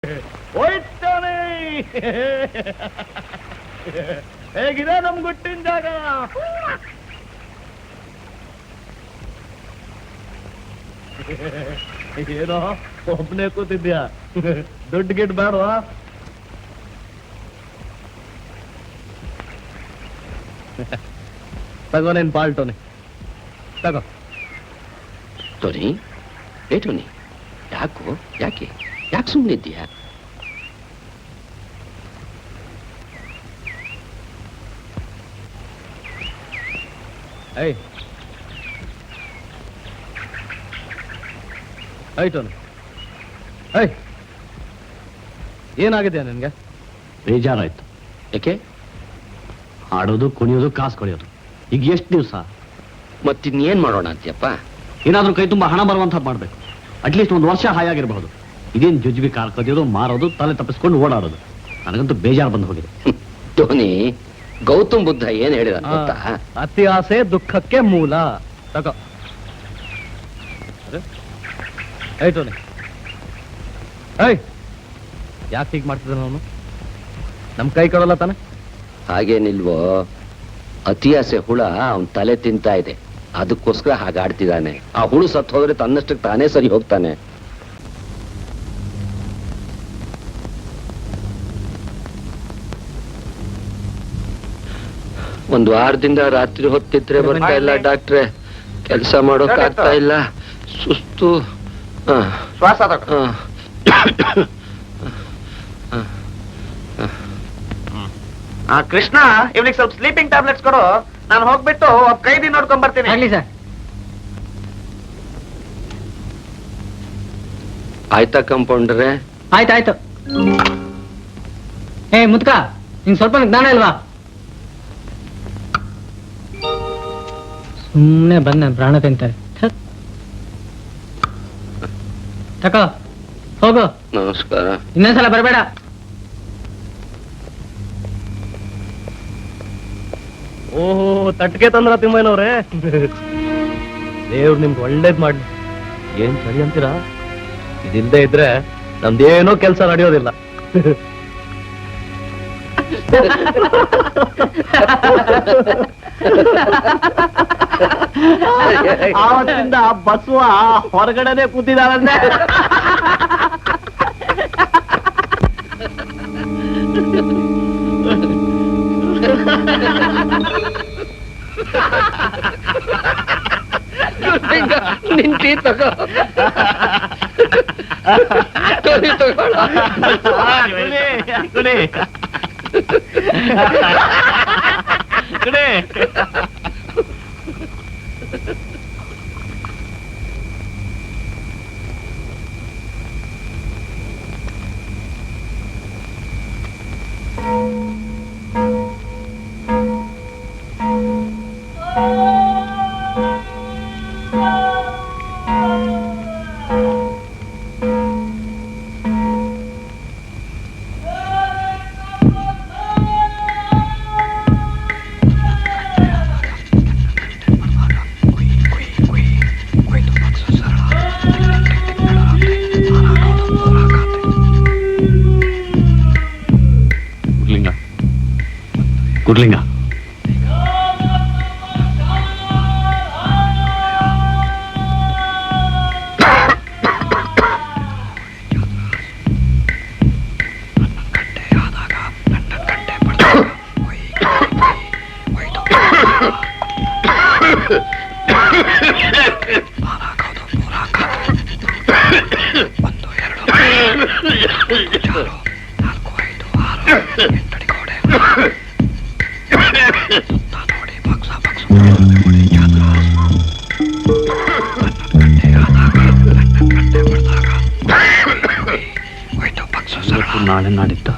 ಹೋಯ್ತಾನೆ. ಹೇಗಿದೆ ನಮ್ ಗುಟ್ಟಿನ ಜಾಗ? ಏನೋ ಒಬ್ಬನೇ ಕೂತಿದ್ಯಾ? ದುಡ್ಡು ಗಿಡ್ ಬೇಡವಾ? ತಗೋ ನೀನ್ ಪಾಲ್ ಟೋನಿ, ತಗೋ. ಟೋನಿ, ಏ ಟೋನಿ, ಯಾಕೆ ಸುಮ್ಮನಿದ್ದೀಯಾ? ಐ ಟೋನಿ, ಏನಾಗಿದೆ ನಿನ್ಗೆ? ಬೇಜಾರಾಯ್ತು. ಯಾಕೆ? ಆಡೋದು, ಕುಣಿಯೋದು, ಕಾಸು ಕೊಳೆಯೋದು, ಈಗ ಎಷ್ಟು ದಿವಸ? ಮತ್ತಿನ್ನೇನ್ ಮಾಡೋಣ ಅಂತೀಯಪ್ಪ? ಏನಾದ್ರೂ ಕೈ ತುಂಬಾ ಹಣ ಬರುವಂತ ಮಾಡ್ಬೇಕು. ಅಟ್ಲೀಸ್ಟ್ 1 ವರ್ಷ ಹಾಯಾಗಿರಬಹುದು. ಇದೇನು ಜುಜ್ಬಿ ಕಾರ್ ಕದಿಯೋದು, ಮಾರೋದು, ತಲೆ ತಪ್ಪಿಸ್ಕೊಂಡು ಓಡಾಡೋದು. ನನಗಂತೂ ಬೇಜಾರು ಬಂದು ಹೋಗಿದೆ. ಟೋನಿ, ಗೌತಮ್ ಬುದ್ಧ ಏನ್ ಹೇಳಿದ ಗೊತ್ತಾ? ಅತಿ ಆಸೆ ದುಃಖಕ್ಕೆ ಮೂಲ. ತಗೋ. ಟೋನಿ, ಯಾಕೆ ಹೀಗೆ ಮಾಡ್ತಿದ್ದ? ಅವನು ನಮ್ ಕೈ ಕೊಡಲ್ಲ ತಾನೆ? ಹಾಗೇನಿಲ್ವೋ, ಅತಿ ಆಸೆ ಹುಳ ಅವನ್ ತಲೆ ತಿಂತಾ ಇದೆ, ಅದಕ್ಕೋಸ್ಕರ ಹಾಗಾಡ್ತಿದ್ದಾನೆ. ಆ ಹುಳು ಸತ್ತು ಹೋದ್ರೆ ತನ್ನಷ್ಟಕ್ಕೆ ತಾನೇ ಸರಿ ಹೋಗ್ತಾನೆ. ಒಂದು ವಾರದಿಂದ ರಾತ್ರಿ ಹೊತ್ತಿದ್ರೆ ಬರ್ತಾ ಇಲ್ಲ ಡಾಕ್ಟ್ರೆ. ಕೆಲಸ ಮಾಡೋಕ್ ಆಗ್ತಾ ಇಲ್ಲ, ಸುಸ್ತು. ಶ್ವಾಸ ಕೃಷ್ಣ, ಇವ್ನಿಗೆ ಸ್ವಲ್ಪ ಸ್ಲೀಪಿಂಗ್ ಟ್ಯಾಬ್ಲೆಟ್ಸ್ ಕೊಡು. ನಾನು ಹೋಗ್ಬಿಟ್ಟು ಕೈದಿ ನೋಡ್ಕೊಂಡ್ ಬರ್ತೀನಿ. ಆಗ್ಲಿ ಸರ್. ಆಯ್ತಾ ಕಂಪೌಂಡ್ರೆ? ಆಯ್ತಾಯ್ತು. ಏ ಮುದ್ಕ, ನಿಂಗೆ ಸ್ವಲ್ಪ ಜ್ಞಾನ ಇಲ್ವಾ? ಸುಮ್ಮನೆ ಬಂದ ಪ್ರಾಣ ತಿಂತಾರೆ. ತಕೋ, ಹೋಗು. ನಮಸ್ಕಾರ. ಇನ್ನೊಂದ್ಸಲ ಬರಬೇಡ. ಓಹೋ, ತಟ್ಕೆ ತಂದ್ರ ತಿಮ್ಮಯ್ಯನವ್ರೆ. ದೇವ್ರು ನಿಮ್ಗೆ ಒಳ್ಳೇದ್ ಮಾಡ್ಲಿ. ಏನ್ ಸರಿ ಅಂತೀರಾ? ಇದಿಲ್ದೇ ಇದ್ರೆ ನಮ್ದೇನೋ ಕೆಲಸ ನಡೆಯೋದಿಲ್ಲ. ಆವತ್ತಿಂದ ಬಸವ ಹೊರಗಡೆನೆ ಕೂತಿದಾರಂದ್ರೆ. ನಿಂತಿ ತಗೋ. ಗುಡ್ಲಿಂಗ, ನಾಳೆ ನಾಡಿದ್ದು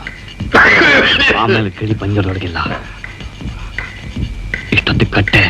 ಆಮೇಲೆ ಕಿಳಿ ಪಂಜರದೊಳಗಿಲ್ಲ. ಇಷ್ಟೊತ್ತಿಗೆ ಕಟ್ಟೆ.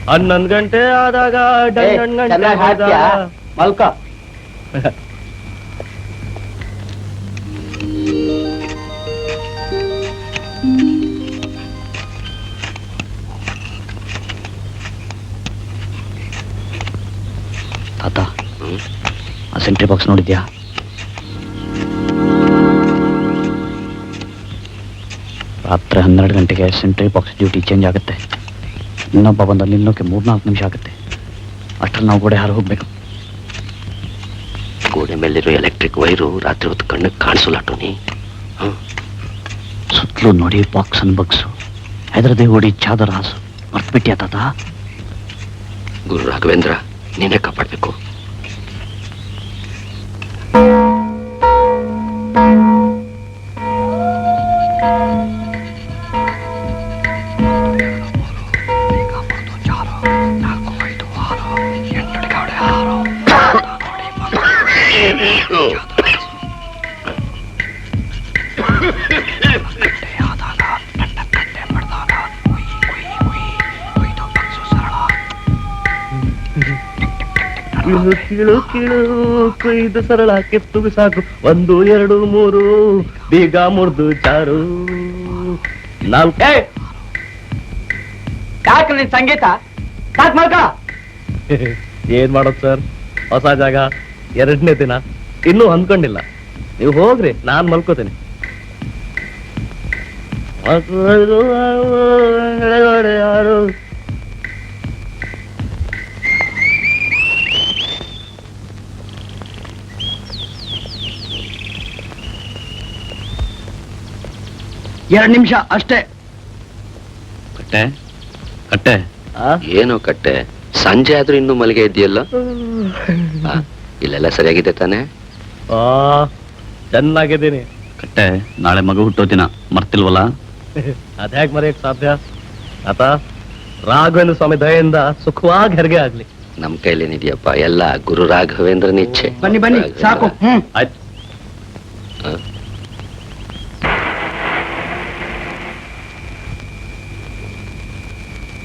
ಹನ್ನೊಂದು ಗಂಟೆ ಆದಾಗ ಮಲ್ಕ ತಾತ ಆ ಸೆಂಟ್ರಿ ಬಾಕ್ಸ್ ನೋಡಿದ್ಯಾ? ರಾತ್ರಿ 12 ಗಂಟೆಗೆ ಸೆಂಟ್ರಿ ಬಾಕ್ಸ್ ಡ್ಯೂಟಿ ಚೇಂಜ್ ಆಗುತ್ತೆ. ಇನ್ನೊಬ್ಬ ಬಂದ ನಿಲ್ಲೋಕೆ 3-4 ನಿಮಿಷ ಆಗುತ್ತೆ. ಅಷ್ಟ್ರಲ್ಲಿ ನಾವು ಗೋಡೆ ಹಾರು ಹೋಗ್ಬೇಕು. ಗೋಡೆ ಮೇಲಿರೋ ಎಲೆಕ್ಟ್ರಿಕ್ ವೈರು ರಾತ್ರಿ ಹೊತ್ತು ಕಣ್ಣಿಗೆ ಕಾಣಿಸಲ್ಲ ಟೋನಿ. ಸುತ್ತಲೂ ನೋಡಿ ಬಾಕ್ಸ್ ಅನ್ ಬಗ್ಸು, ಹೆದರದೆ ಓಡಿ ಚಾದರ ಹಾಸು. ಮರ್ತ್ಬಿಟ್ಯಾ ತಾತ? ಗುರು ರಾಘವೇಂದ್ರ, ನೀನೇ ಕಾಪಾಡ್ಬೇಕು. ಕೀಳು ಕೀಳು ಕೊಯ್ದು ಸರಳ ಕೆತ್ತು ಸಾಕು, 1 2 3 ಬೀಗ ಮುರಿದು ಚಾರು 4. ಯಾಕೆ ನಿನ್ ಸಂಗೀತ ಸಾಕ್ ಮಲ್ಕ. ಏನ್ ಮಾಡೋದು ಸರ್, ಹೊಸ ಜಾಗ, 2ನೇ ದಿನ, ಇನ್ನೂ ಹೊಂದ್ಕೊಂಡಿಲ್ಲ. ನೀವು ಹೋಗ್ರಿ, ನಾನ್ ಮಲ್ಕೋತೀನಿ. ಯಾರು ಎರಡು ನಿಮಿಷ ಅಷ್ಟೇ. ಕಟ್ಟೆ ಕಟ್ಟೆ ಏನೋ ಕಟ್ಟೆ, ಸಂಜೆ ಆದ್ರೂ ಇನ್ನೂ ಮಲಗೆ ಇದೆಯಲ್ಲ. ಇಲ್ಲೆಲ್ಲ ಸರಿಯಾಗಿದೆ ತಾನೆ? ಚೆನ್ನಾಗಿದ್ದೀನಿ. ಕಟ್ಟೆ, ನಾಳೆ ಮಗು ಹುಟ್ಟೋ ದಿನ ಮರ್ತಿಲ್ವಲ್ಲ? ಅದ್ಯಾಕ್ ಮರೆಯಕ್ ಸಾಧ್ಯ? ಆತ ರಾಘವೇಂದ್ರ ಸ್ವಾಮಿ ದಯೆಯಿಂದ ಸುಖವಾಗಿ ಹೆರಿಗೆ ಆಗ್ಲಿ. ನಮ್ ಕೈಲೇನಿದೆಯಪ್ಪ, ಎಲ್ಲ ಗುರು ರಾಘವೇಂದ್ರನ ಇಚ್ಛೆ. ಬನ್ನಿ ಬನ್ನಿ ಸಾಕು. ಆಯ್ತು.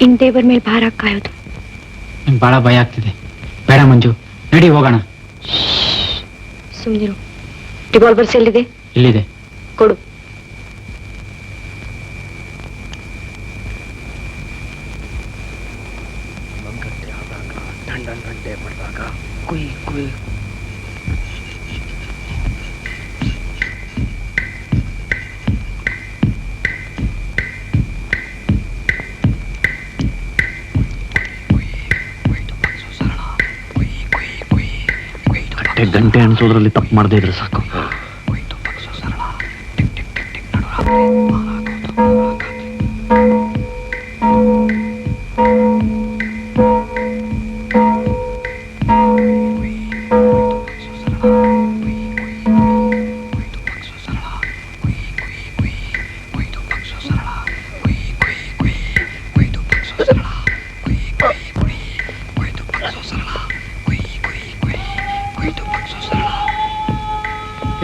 ಇನ್ ದೇವರ ಮೇಲೆ ಭಾರ ಕಾಯೋದು. ನಂಗೆ ಬಹಳ ಭಯ ಆಗ್ತಿದೆ. ಬೇಡ ಮಂಜು, ನಡಿ ಹೋಗೋಣ. ಸುಮ್ನಿರು. ರಿವಾಲ್ವರ್ಸ್ ಎಲ್ಲಿದೆ? ಇಲ್ಲಿದೆ. ಕೊಡು. ಗಂಟೆ ಅನ್ಸೋದ್ರಲ್ಲಿ ತಪ್ಪು ಮಾಡದೇ ಇದ್ರೆ ಸಾಕು.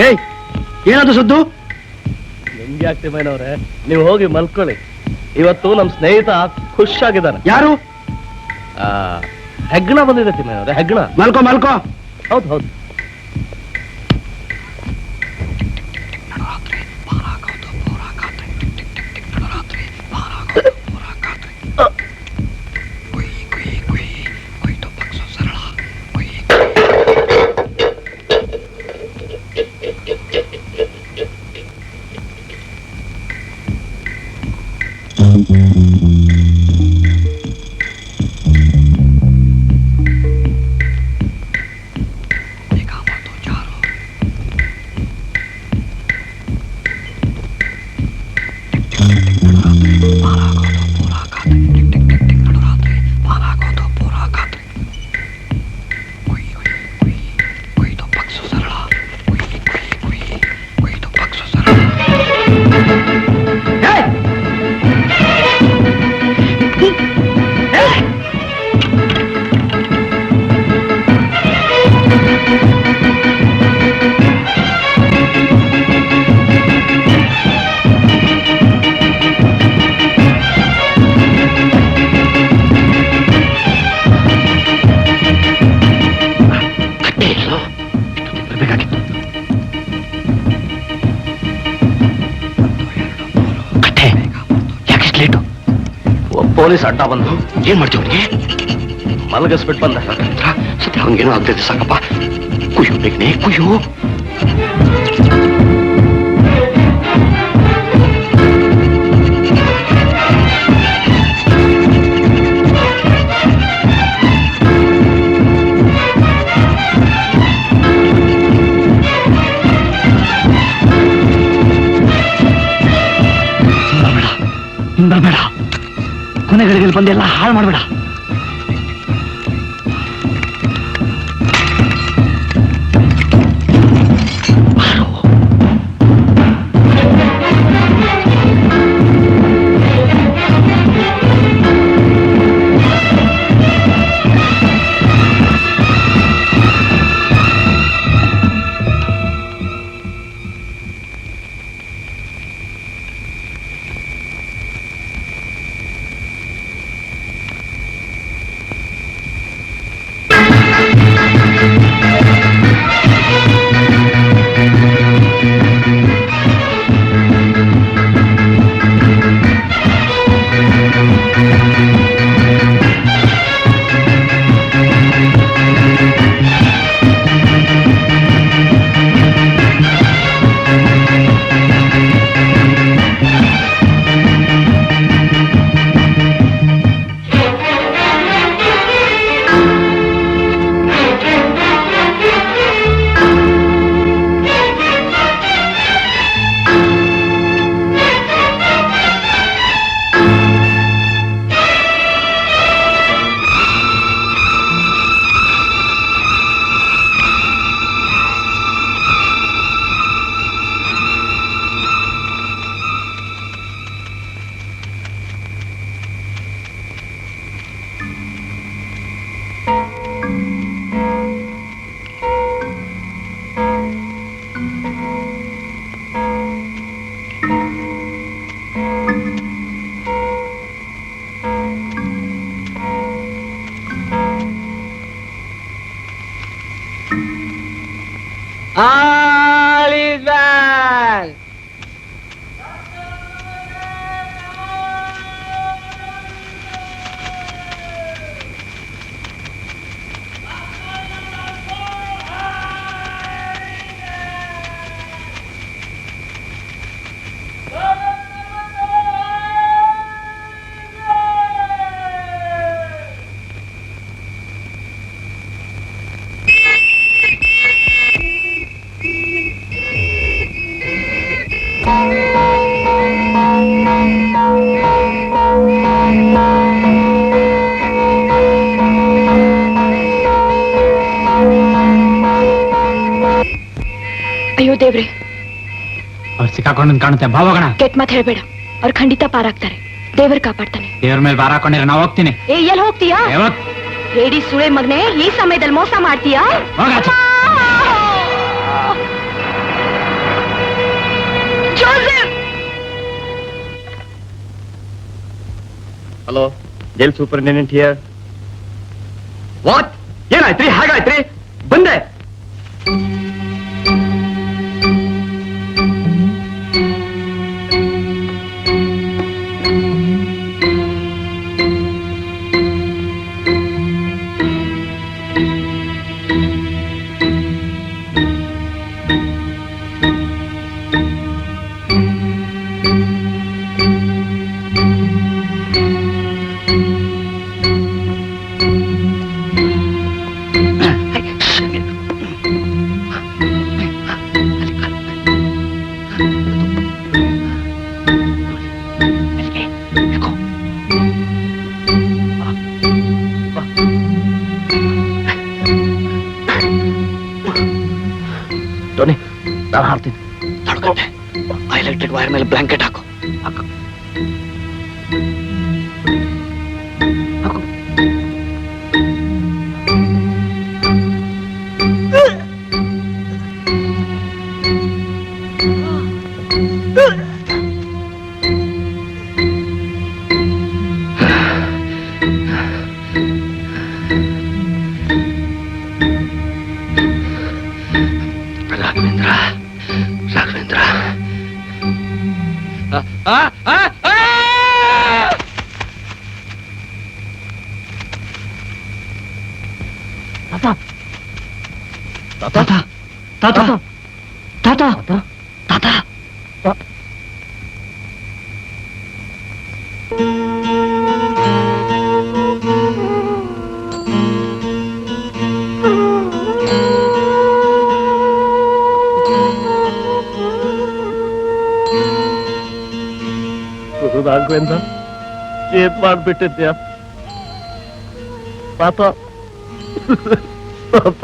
ಏಯ್, ಏನಾದ್ರು ಸುದ್ದು? ನಿಮ್ಗೆ ಯಾಕೆ ತಿಮ್ಮಯ್ಯನವ್ರೆ, ನೀವು ಹೋಗಿ ಮಲ್ಕೊಳ್ಳಿ. ಇವತ್ತು ನಮ್ ಸ್ನೇಹಿತ ಖುಷಿಯಾಗಿದ್ದಾನೆ. ಯಾರು? ಹೆಗ್ಗಣ ಬಂದಿದೆ ತಿಮ್ಮಯ್ಯನವ್ರೆ, ಹೆಗ್ಗಣ. ಮಲ್ಕೋ ಮಲ್ಕೋ. ಹೌದು ಹೌದು. ಪೊಲೀಸ್ ಅಡ್ಡ ಬಂದು ಏನ್ ಮಾಡ್ತೀವಿ ಅವ್ರಿಗೆ? ಮಲಗಿಸ್ಬಿಟ್ಟು ಬಂದ. ಸತ್ಯ ಅವನಿಗೇನೋ ಆಗ್ತೈತೆ ಸಾಕಪ್ಪ. ಕುಯ್ಯೋ ಬೇಗನೆ ಕುಯ್ಯೋ. ಬೇಡ, ಕೊನೆಗಳಿಗೆ ಬಂದೆಲ್ಲ ಹಾಳು ಮಾಡ್ಬೇಡ. All is well. ಅಯ್ಯೋ ದೇವ್ರೆ, ಅವ್ರು ಸಿಕ್ಕಾಕೊಂಡ್ ಕಾಣುತ್ತೆ. ಭಾವಗಣ ಕೆಟ್ಟ ಮಾತು ಹೇಳ್ಬೇಡ. ಅವ್ರು ಖಂಡಿತ ಪಾರಾಗ್ತಾರೆ. ದೇವ್ರ ಕಾಪಾಡ್ತಾನೆ. ದೇವ್ರ ಮೇಲೆ ಭಾರ ಹಾಕೊಂಡಿರ ನಾ ಹೋಗ್ತೀನಿ. ಏ ಎಲ್ಲಿ ಹೋಗ್ತೀಯಾ? ರೇಡಿ ಸುಳೆ ಮಗನೆ, ಈ ಸಮಯದಲ್ಲಿ ಮೋಸ ಮಾಡ್ತೀಯಾ? Hello, jail superintendent here. What? ಏನಾಯ್ತ್ರಿ? ಹಾಗಾಯ್ತ್ರಿ? ಬಂದೆ. ಟೋನಿ, ನಾನು ಹಾಡ್ತೀನಿ. ಆ ಎಲೆಕ್ಟ್ರಿಕ್ ವೈರ್ ಮೇಲೆ ಬ್ಲಾಂಕೆಟ್ ಹಾಕು. ರಾಘವೇಂದ್ರ, ರಾಘವೇಂದ್ರ. ತಾತ ತಾತ ತಾತ ತಾತ ರಾಘವೇಂದ್ರ ಏನ್ ಮಾಡ್ಬಿಟ್ಟಿದ್ಯಾ ಪಾಪ ಪಾಪ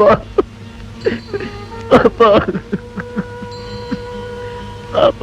ಪಾಪ ಪಾಪ